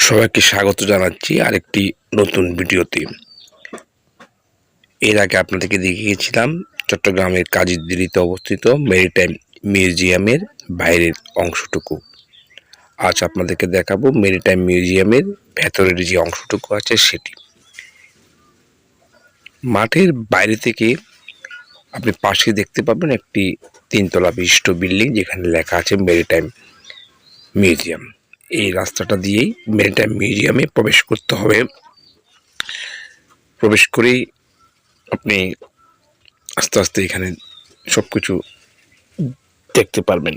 সবাইকে স্বাগত জানাচ্ছি আরেকটি নতুন ভিডিওতে। এর আগে আপনাদেরকে দেখিয়েছিলাম চট্টগ্রামের কাজীদিঘিতে অবস্থিত মেরিটাইম মিউজিয়ামের বাইরের অংশটুকু। আজ আপনাদেরকে দেখাবো মেরিটাইম মিউজিয়ামের ভেতরের যে অংশটুকু আছে সেটি। মাঠের বাইরে থেকে আপনি পাশে দেখতে পাবেন একটি 3 তলা বিশিষ্ট বিল্ডিং, যেখানে লেখা আছে মেরিটাইম মিউজিয়াম। এই রাস্তাটা দিয়েই মেরিটাইম মিউজিয়ামে প্রবেশ করতে হবে। প্রবেশ করেই আপনি আস্তে আস্তে এখানে সব কিছু দেখতে পারবেন।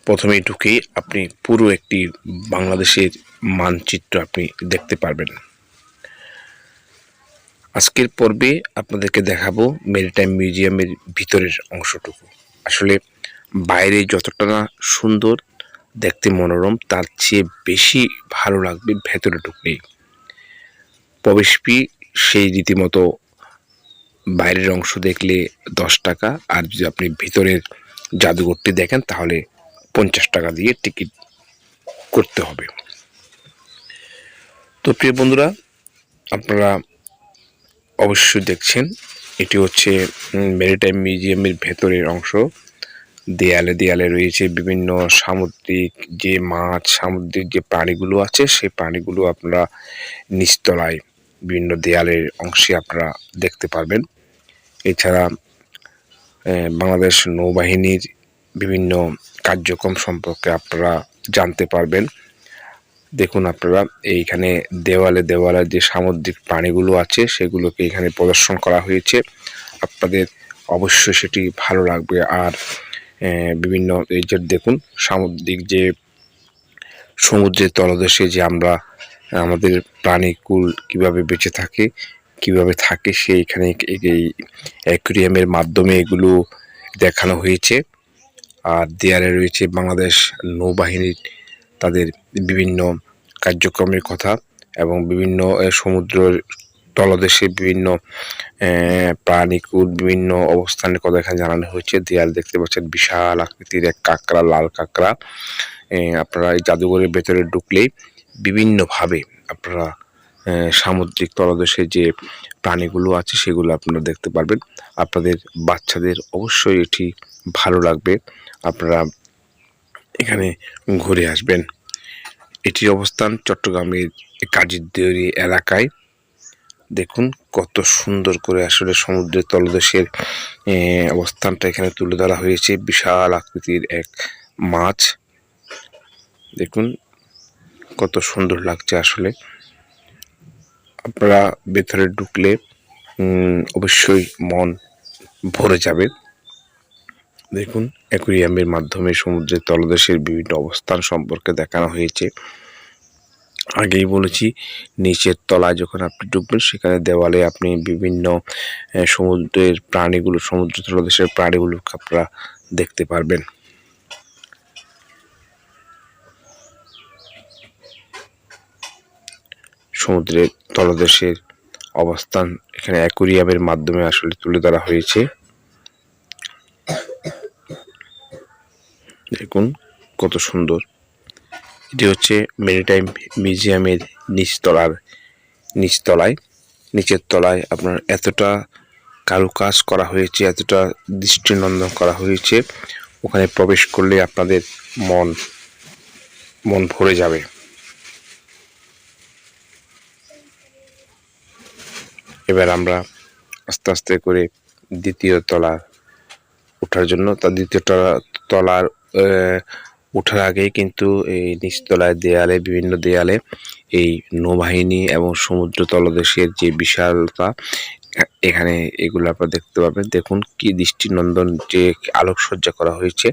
প্রথমেই ঢুকেই আপনি পুরো একটি বাংলাদেশের মানচিত্র আপনি দেখতে পারবেন। আজকের পর্বে আপনাদেরকে দেখাবো মেরিটাইম মিউজিয়ামের ভিতরের অংশটুকু। আসলে বাইরে যতটা না সুন্দর দেখতে মনোরম, তার চেয়ে বেশি ভালো লাগবে ভেতরে ঢুকলেই। প্রবেশ ফি সেই রীতিমতো বাইরের অংশ দেখলে 10 টাকা, আর যদি আপনি ভিতরের জাদুঘরটি দেখেন তাহলে 50 টাকা দিয়ে টিকিট করতে হবে। তো প্রিয় বন্ধুরা, আপনারা অবশ্যই দেখছেন এটি হচ্ছে মেরিটাইম মিউজিয়ামের ভেতরের অংশ। দেয়ালে দেয়ালে রয়েছে বিভিন্ন সামুদ্রিক যে মাছ, সামুদ্রিক যে প্রাণীগুলো আছে সেই প্রাণীগুলো আপনারা নিচতলায় বিভিন্ন দেয়ালের অংশে আপনারা দেখতে পারবেন। এছাড়া বাংলাদেশ নৌবাহিনীর বিভিন্ন কার্যক্রম সম্পর্কে আপনারা জানতে পারবেন। দেখুন আপনারা এইখানে দেওয়ালে দেওয়ালে যে সামুদ্রিক প্রাণীগুলো আছে সেগুলোকে এখানে প্রদর্শন করা হয়েছে। আপনাদের অবশ্যই সেটি ভালো লাগবে। আর বিভিন্ন এই যে দেখুন সামুদ্রিক যে সমুদ্রের তলদেশে যে আমরা আমাদের প্রাণীকুল কিভাবে বেঁচে থাকে, কিভাবে থাকে সেইখানে এই অ্যাকুরিয়ামের মাধ্যমে এগুলো দেখানো হয়েছে। আর দেয়ালে রয়েছে বাংলাদেশ নৌবাহিনীর তাদের বিভিন্ন কার্যক্রমের কথা এবং বিভিন্ন সমুদ্রের তলদেশে বিভিন্ন প্রাণীকুল বিভিন্ন অবস্থানের কথা এখানে জানানো হয়েছে। দেয়াল দেখতে পাচ্ছেন বিশাল আকৃতির এক কাঁকড়া, লাল কাঁকড়া। আপনারা এই জাদুঘরের ভেতরে ঢুকলেই বিভিন্নভাবে আপনারা সামুদ্রিক তলদেশে যে প্রাণীগুলো আছে সেগুলো আপনারা দেখতে পারবেন। আপনাদের বাচ্চাদের অবশ্যই এটি ভালো লাগবে, আপনারা এখানে ঘুরে আসবেন। এটির অবস্থান চট্টগ্রামের কাজীদিঘি এলাকায়। দেখুন কত সুন্দর করে আসলে সমুদ্রের তলদেশের অবস্থানটা এখানে তুলে ধরা হয়েছে। বিশাল আকৃতির এক মাছ, দেখুন কত সুন্দর লাগছে। আসলে আপনারা ভেতরে ঢুকলে অবশ্যই মন ভরে যাবে। দেখুন অ্যাকুরিয়ামের মাধ্যমে সমুদ্রের তলদেশের বিভিন্ন অবস্থান সম্পর্কে দেখানো হয়েছে। আগেই বলেছি নিচের তলায় যখন আপনি ঢুকবেন সেখানে দেওয়ালে আপনি বিভিন্ন সমুদ্রের প্রাণীগুলো, সমুদ্র তলদেশের প্রাণীগুলোকে আপনারা দেখতে পারবেন। সমুদ্রের তলদেশের অবস্থান এখানে অ্যাকুরিয়ামের মাধ্যমে আসলে তুলে ধরা হয়েছে। দেখুন কত সুন্দর। এটি হচ্ছে মেরিটাইম মিউজিয়ামের নিচতলায় নিচের তলায় আপনার এতটা কারুকাজ করা হয়েছে, এতটা দৃষ্টিনন্দন করা হয়েছে, ওখানে প্রবেশ করলে আপনাদের মন ভরে যাবে। এবার আমরা আস্তে আস্তে করে দ্বিতীয় তলা ওঠার জন্য, তার দ্বিতীয় তলার ওঠার আগেই কিন্তু এই নিচতলায় দেয়ালে বিভিন্ন দেয়ালে এই নৌবাহিনী এবং সমুদ্র তলদেশের যে বিশালতা এখানে এগুলো আপনারা দেখতে পাবেন। দেখুন কি দৃষ্টিনন্দন যে আলোকসজ্জা করা হয়েছে,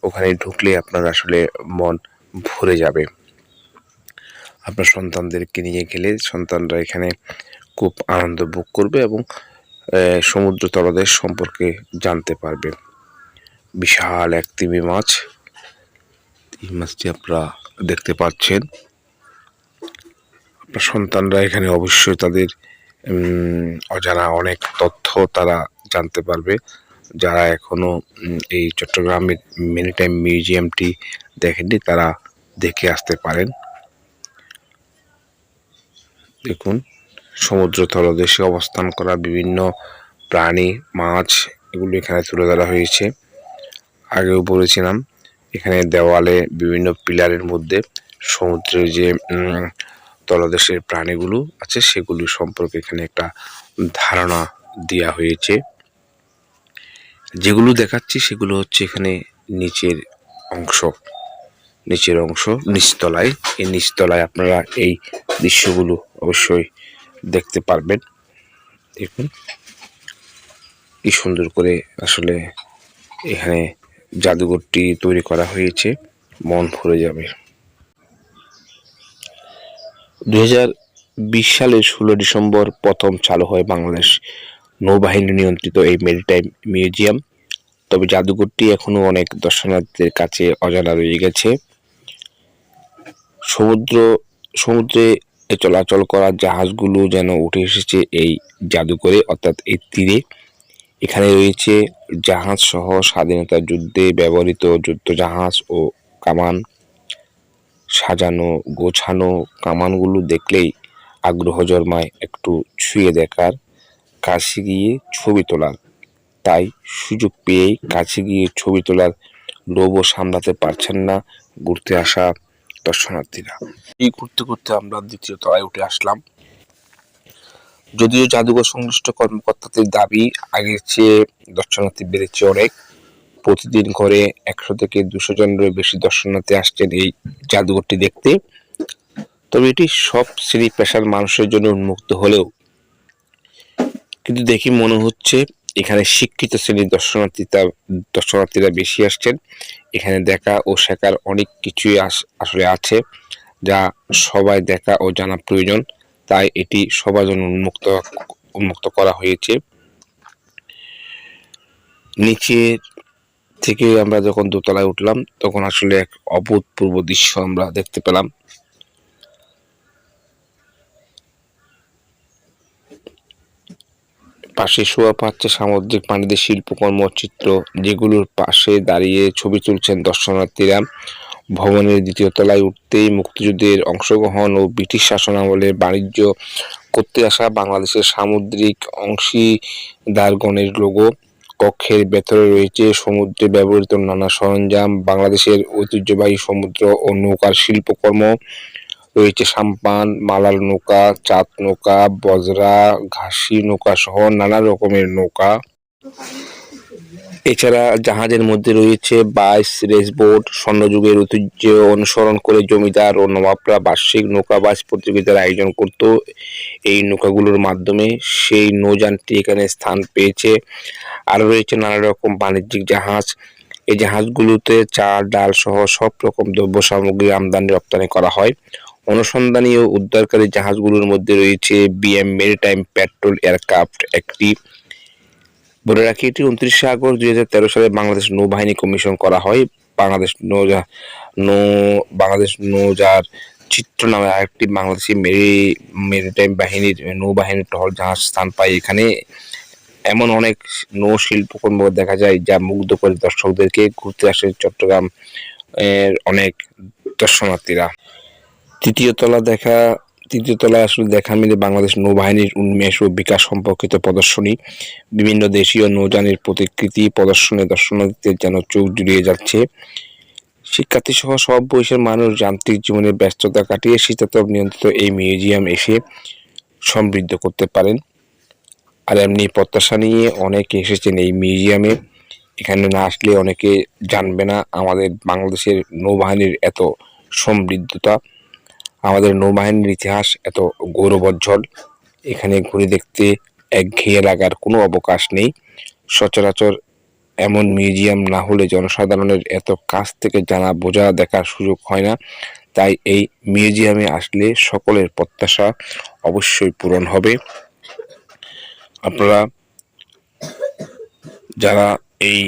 ওখানে ঢুকলে আপনার আসলে মন ভরে যাবে। আপনার সন্তানদেরকে নিয়ে গেলে সন্তানরা এখানে খুব আনন্দ ভোগ করবে এবং সমুদ্র তলদেশ সম্পর্কে জানতে পারবে। বিশাল এক তিমি মাছ, এই মাছটি আপনারা দেখতে পাচ্ছেন। আপনার সন্তানরা এখানে অবশ্যই তাদের অজানা অনেক তথ্য তারা জানতে পারবে। যারা এখনো এই চট্টগ্রামের মেরিটাইম মিউজিয়ামটি দেখেননি তারা দেখে আসতে পারেন। দেখুন, সমুদ্র তলদেশে অবস্থান করা বিভিন্ন প্রাণী, মাছ এগুলো এখানে তুলে ধরা হয়েছে। আগেও বলেছিলাম এখানে দেওয়ালে বিভিন্ন পিলারের মধ্যে সমুদ্রের যে তলদেশের প্রাণীগুলো আছে সেগুলো সম্পর্কে এখানে একটা ধারণা দেওয়া হয়েছে। যেগুলো দেখাচ্ছি সেগুলো হচ্ছে এখানে নিচের অংশ, নিচতলায়। এই নিচতলায় আপনারা এই দৃশ্যগুলো অবশ্যই দেখতে পারবেন। দেখুন কি সুন্দর করে আসলে এখানে জাদুঘরটি তৈরি করা হয়েছে, মন ভরে যাবে। 2020 সালের 16 ডিসেম্বর প্রথম চালু হয় বাংলাদেশ নৌবাহিনী নিয়ন্ত্রিত এই মেরিটাইম মিউজিয়াম। তবে জাদুঘরটি এখনো অনেক দর্শনার্থীদের কাছে অজানা রয়ে গেছে। সমুদ্রে চলাচল করা জাহাজগুলো যেন উঠে এসেছে এই জাদুঘরে, অর্থাৎ এই তীরে। এখানে রয়েছে জাহাজ সহ স্বাধীনতা যুদ্ধে ব্যবহৃত যুদ্ধজাহাজ ও কামান। সাজানো গোছানো কামানগুলো দেখলেই আগ্রহ জন্মায় একটু ছুঁয়ে দেখার, কাছে গিয়ে ছবি তোলার। তাই সুযোগ পেয়েই কাছে গিয়ে ছবি তোলার লোভও সামলাতে পারছেন না ঘুরতে আসা দর্শনার্থীরা। এই ঘুরতে ঘুরতে আমরা দ্বিতীয় তলায় উঠে আসলাম। যদিও জাদুঘর সংশ্লিষ্ট কর্মকর্তাদের দাবি আগের চেয়ে দর্শনার্থী বেড়েছে অনেক। প্রতিদিন করে 100 থেকে 200 জনের বেশি দর্শনার্থী আসছেন এই জাদুঘরটি দেখতে। তবে এটি সব শ্রেণী পেশার মানুষের জন্য উন্মুক্ত হলেও কিন্তু দেখি মনে হচ্ছে এখানে শিক্ষিত শ্রেণীর দর্শনার্থীরা বেশি আসছেন। এখানে দেখা ও শেখার অনেক কিছুই আসলে আছে, যা সবাই দেখা ও জানা প্রয়োজন। তাই এটি সবার জন্য উন্মুক্ত করা হয়েছে। নিচে থেকে আমরা যখন দোতলায় উঠলাম তখন আসলে এক অভূতপূর্ব দৃশ্য আমরা দেখতে পেলাম। পাশে শোয়া পাচ্ছে সামুদ্রিক প্রাণীদের শিল্পকর্ম চিত্র, যেগুলোর পাশে দাঁড়িয়ে ছবি তুলছেন দর্শনার্থীরা। ভবনের দ্বিতীয় তলায় উঠতেই মুক্তিযুদ্ধের অংশগ্রহণ ও ব্রিটিশ শাসনামলে বাণিজ্য করতে আসা বাংলাদেশের সামুদ্রিক অংশীদারগণের লোগো। কক্ষের ভেতরে রয়েছে সমুদ্রে ব্যবহৃত নানা সরঞ্জাম, বাংলাদেশের ঐতিহ্যবাহী সমুদ্র ও নৌকার শিল্পকর্ম। রয়েছে সাম্পান, মালার নৌকা, চাঁদ নৌকা, বজরা, ঘাসি নৌকা সহ নানা রকমের নৌকা। এছাড়া জাহাজের মধ্যে রয়েছে বাইস, রেসবোট। স্বর্ণযুগের ঐতিহ্য অনুসরণ করে জমিদার ও নবাবরা বার্ষিক নৌকাবাজ প্রতিযোগিতার আয়োজন করত। এই নৌকাগুলোর মাধ্যমে সেই নৌযানটি এখানে স্থান পেয়েছে। আরও রয়েছে নানা রকম বাণিজ্যিক জাহাজ। এই জাহাজগুলোতে চাল, ডাল সহ সব রকম দ্রব্য সামগ্রী আমদানি রপ্তানি করা হয়। অনুসন্ধানী ও উদ্ধারকারী জাহাজগুলোর মধ্যে রয়েছে বিএম মেরিটাইম পেট্রোল এয়ারক্রাফট একটি। বলে রাখি, এটি 29 আগস্ট 2013 সালে বাংলাদেশ নৌবাহিনী কমিশন করা হয়। বাংলাদেশ নৌজার চিত্র নামে আরেকটি বাংলাদেশি মেরিটাইম বাহিনীর নৌবাহিনীর টহল জাহাজ স্থান পায় এখানে। এমন অনেক নৌ শিল্পকর্ম দেখা যায় যা মুগ্ধ করে দর্শকদেরকে। ঘুরতে আসে চট্টগ্রাম এর অনেক দর্শনার্থীরা। তৃতীয় তলায় আসলে দেখা মিলে বাংলাদেশ নৌবাহিনীর উন্মেষ ও বিকাশ সম্পর্কিত প্রদর্শনী। বিভিন্ন দেশীয় নৌযানের প্রতিকৃতি প্রদর্শনে দর্শনার্থীদের যেন চোখ জুড়িয়ে যাচ্ছে। শিক্ষার্থী সহ সব বয়সের মানুষ যান্ত্রিক জীবনের ব্যস্ততা কাটিয়ে শীতাতপ নিয়ন্ত্রিত এই মিউজিয়াম এসে সমৃদ্ধ করতে পারেন। আর এমনি প্রত্যাশা নিয়ে অনেকে এসেছেন এই মিউজিয়ামে। এখানে না আসলে অনেকে জানবে না আমাদের বাংলাদেশের নৌবাহিনীর এত সমৃদ্ধতা, আমাদের নৌবাহিনীর ইতিহাস এত গৌরবোজ্জ্বল। এখানে ঘুরে দেখতে একঘেয়ে লাগার কোনো অবকাশ নেই। সচরাচর এমন মিউজিয়াম না হলে জনসাধারণের এত কাছ থেকে জানা, বোঝা, দেখার সুযোগ হয় না। তাই এই মিউজিয়ামে আসলে সকলের প্রত্যাশা অবশ্যই পূরণ হবে। আপনারা যারা এই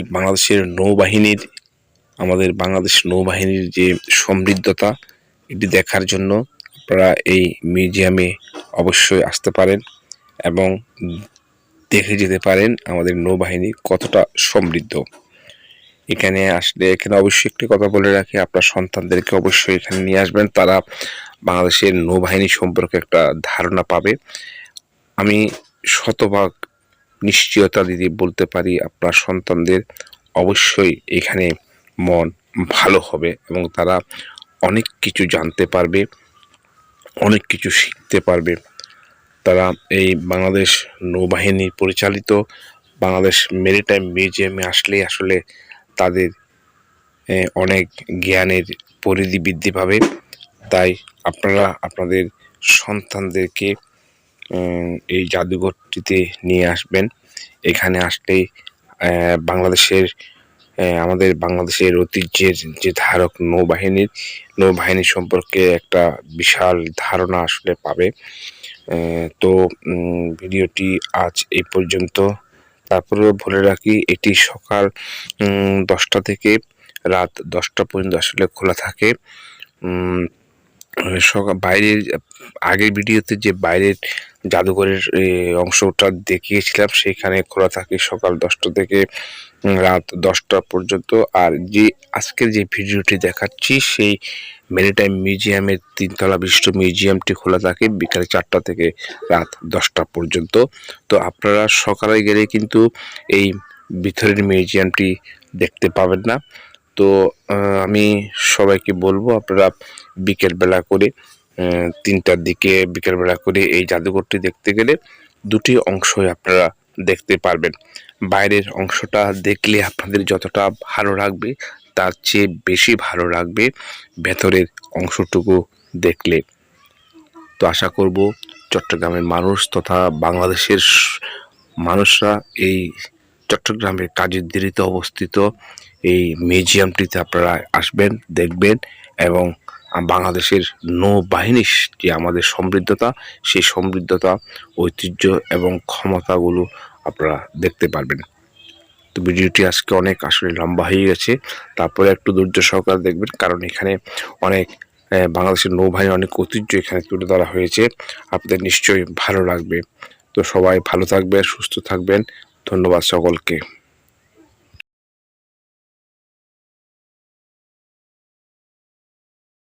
আমাদের বাংলাদেশ নৌবাহিনীর যে সমৃদ্ধতা এটি দেখার জন্য আপনারা এই মিউজিয়ামে অবশ্যই আসতে পারেন এবং দেখে যেতে পারেন আমাদের নৌবাহিনী কতটা সমৃদ্ধ। এখানে আসলে এখানে অবশ্যই একটি কথা বলে রাখি, আপনার সন্তানদেরকে অবশ্যই এখানে নিয়ে আসবেন, তারা বাংলাদেশের নৌবাহিনী সম্পর্কে একটা ধারণা পাবে। আমি শতভাগ নিশ্চয়তা দিয়ে বলতে পারি আপনার সন্তানদের অবশ্যই এখানে মন ভালো হবে এবং তারা অনেক কিছু জানতে পারবে, অনেক কিছু শিখতে পারবে। তারা এই বাংলাদেশ নৌবাহিনী পরিচালিত বাংলাদেশ মেরিটাইম মিউজিয়ামে আসলে আসলে তাদের অনেক জ্ঞানের পরিধি বৃদ্ধি পাবে। তাই আপনারা আপনাদের সন্তানদেরকে এই জাদুঘরটিতে নিয়ে আসবেন। এখানে আসলেই বাংলাদেশের আমাদের বাংলাদেশের ঐতিহ্যের যে ধারক নৌবাহিনী সম্পর্কে একটা বিশাল ধারণা আসলে পাবে। তো ভিডিওটি আজ এই পর্যন্ত। তারপরেও বলে রাখি, এটি সকাল 10টা থেকে রাত 10টা পর্যন্ত আসলে খোলা থাকে। বাইরের আগের ভিডিওতে যে বাইরের জাদুঘরের অংশটা দেখিয়েছিলাম সেখানে খোলা থাকে সকাল 10টা থেকে রাত 10টা পর্যন্ত। আর যে আজকের যে ভিডিওটি দেখাচ্ছি সেই মেরিটাইম মিউজিয়ামের 3তলা বিশিষ্ট মিউজিয়ামটি খোলা থাকে বিকাল 4টা থেকে রাত 10টা পর্যন্ত। তো আপনারা সকালে গেলে কিন্তু এই ভিতরের মিউজিয়ামটি দেখতে পাবেন না। তো আমি সবাইকে বলবো আপনারা বিকেলবেলা করে 3টার দিকে বিকেলবেলা করে এই জাদুঘরটি দেখতে গেলে দুটি অংশই আপনারা দেখতে পারবেন। বাইরের অংশটা দেখলে আপনাদের যতটা ভালো লাগবে তার চেয়ে বেশি ভালো লাগবে ভেতরের অংশটুকু দেখলে। তো আশা করব চট্টগ্রামের মানুষ তথা বাংলাদেশের মানুষরা এই চট্টগ্রামের কাজীরদিঘিতে অবস্থিত এই মিউজিয়ামটিতে আপনারা আসবেন, দেখবেন এবং বাংলাদেশের নৌবাহিনীর যে আমাদের সমৃদ্ধতা, সেই সমৃদ্ধতা, ঐতিহ্য এবং ক্ষমতাগুলো আপনারা দেখতে পারবেন। তো ভিডিওটি আজকে অনেক আসলে লম্বা হয়ে গেছে, তারপরে একটু ধৈর্য সহকারে দেখবেন, কারণ এখানে অনেক বাংলাদেশের নৌবাহিনীর অনেক ঐতিহ্য এখানে তুলে ধরা হয়েছে। আপনাদের নিশ্চয়ই ভালো লাগবে। তো সবাই ভালো থাকবেন, সুস্থ থাকবেন। ধন্যবাদ সকলকে।